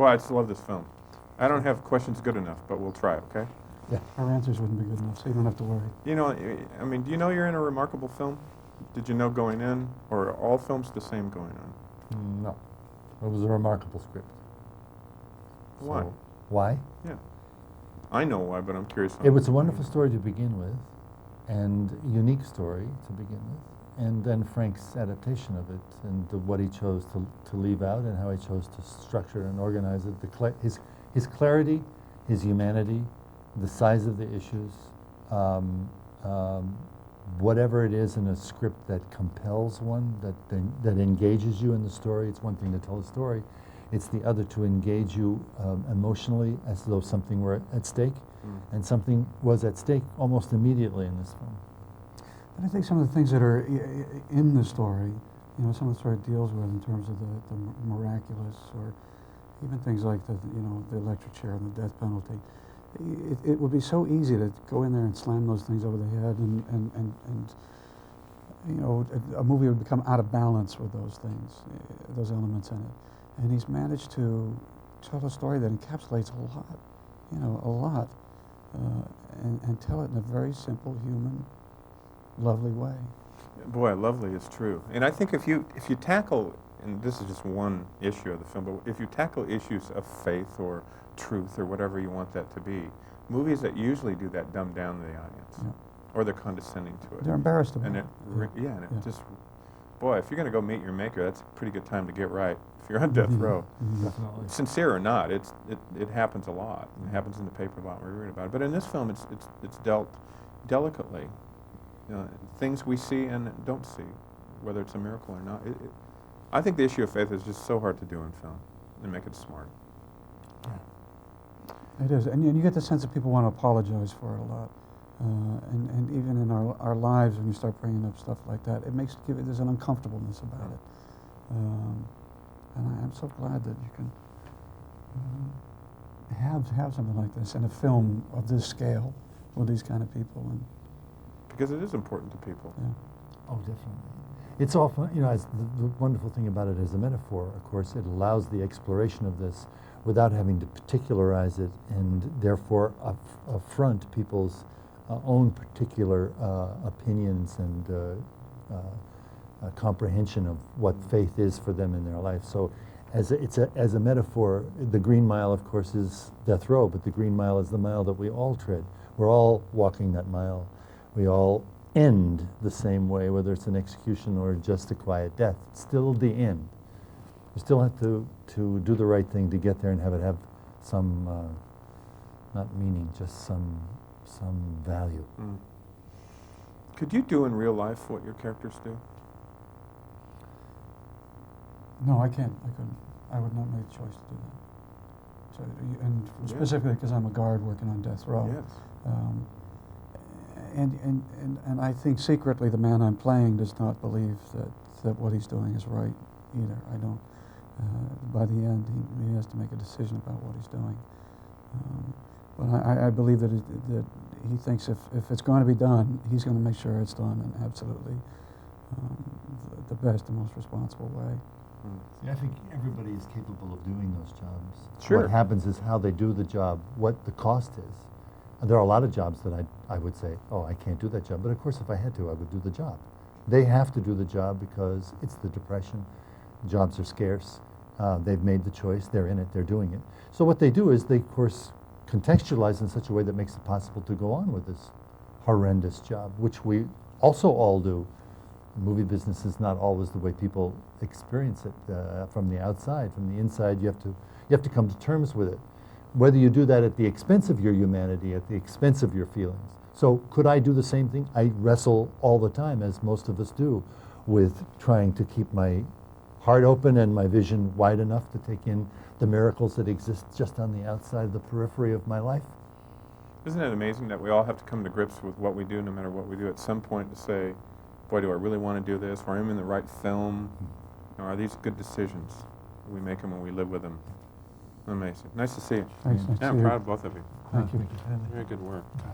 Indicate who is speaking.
Speaker 1: why I just love this film. I don't have questions good enough, but we'll try, okay?
Speaker 2: Yeah.
Speaker 3: Our answers wouldn't be good enough, so you don't have to worry.
Speaker 1: You know, I mean, do you know you're in a remarkable film? Did you know going in, or are all films the same going on?
Speaker 2: No. It was a remarkable script.
Speaker 1: Why?
Speaker 2: So, why?
Speaker 1: Yeah. I know why, but I'm curious.
Speaker 2: It was a wonderful story to begin with, and a unique story to begin with, and then Frank's adaptation of it, and what he chose to leave out, and how he chose to structure and organize it. His clarity, his humanity, the size of the issues, whatever it is in a script that compels one, that engages you in the story. It's one thing to tell a story. It's the other to engage you emotionally, as though something were at stake, and something was at stake almost immediately in this film.
Speaker 3: And I think some of the things that are in the story, you know, some of the story deals with in terms of the miraculous, or even things like the electric chair and the death penalty. It would be so easy to go in there and slam those things over the head, and you know, a movie would become out of balance with those things, those elements in it. And he's managed to tell a story that encapsulates a lot, you know, a lot, and tell it in a very simple, human, lovely way.
Speaker 1: Boy, lovely is true. And I think if you tackle, and this is just one issue of the film, but if you tackle issues of faith or truth or whatever you want that to be, movies that usually do that dumb down the audience,
Speaker 3: Yeah.
Speaker 1: or they're condescending to it.
Speaker 3: They're embarrassed about
Speaker 1: And
Speaker 3: it.
Speaker 1: just, boy, if you're going to go meet your maker, that's a pretty good time to get right. If you're on death row,
Speaker 2: Definitely.
Speaker 1: sincere or not, it happens a lot. It happens in the paper a lot. We read about it. But in this film, it's dealt delicately. You know, things we see and don't see, whether it's a miracle or not. I think the issue of faith is just so hard to do in film and make it smart.
Speaker 3: It is, and you get the sense that people want to apologize for it a lot, and even in our lives, when you start bringing up stuff like that, there's an uncomfortableness about it, and I'm so glad that you can have something like this in a film of this scale with these kind of people, and
Speaker 1: Because it is important to people.
Speaker 3: yeah.
Speaker 2: Oh, definitely. It's often, you know, as the wonderful thing about it as a metaphor, of course, it allows the exploration of this without having to particularize it, and therefore affront people's own particular opinions and comprehension of what faith is for them in their life. So as a metaphor, the Green Mile, of course, is death row, but the Green Mile is the mile that we all tread. We're all walking that mile. We all end the same way, whether it's an execution or just a quiet death. It's still the end. You still have to do the right thing to get there and have it have some, not meaning, just some value.
Speaker 1: Could you do in real life what your characters do?
Speaker 3: No, I can't. I couldn't. I would not make the choice to do that. So, and specifically because I'm a guard working on death row.
Speaker 1: Yes.
Speaker 3: And I think secretly the man I'm playing does not believe that what he's doing is right either. I don't. By the end, he has to make a decision about what he's doing. But I believe that he thinks if it's going to be done, he's going to make sure it's done in absolutely the best and most responsible way.
Speaker 2: See, I think everybody is capable of doing those jobs.
Speaker 1: Sure.
Speaker 2: What happens is how they do the job, what the cost is. And there are a lot of jobs that I would say, oh, I can't do that job. But of course, if I had to, I would do the job. They have to do the job because it's the Depression. Jobs are scarce. They've made the choice. They're in it. They're doing it. So what they do is they, of course, contextualize in such a way that makes it possible to go on with this horrendous job, which we also all do. The movie business is not always the way people experience it from the outside. From the inside, you have to come to terms with it. Whether you do that at the expense of your humanity, at the expense of your feelings. So could I do the same thing? I wrestle all the time, as most of us do, with trying to keep my heart open and my vision wide enough to take in the miracles that exist just on the outside, the periphery of my life.
Speaker 1: Isn't it amazing that we all have to come to grips with what we do, no matter what we do, at some point to say, boy, do I really want to do this? Or am I in the right film? Or are these good decisions? We make them and we live with them. Amazing. Nice to see you.
Speaker 3: Thanks. Nice to
Speaker 1: Yeah,
Speaker 3: see
Speaker 1: I'm
Speaker 3: you.
Speaker 1: proud of both of you.
Speaker 3: Thank you.
Speaker 1: Very good work.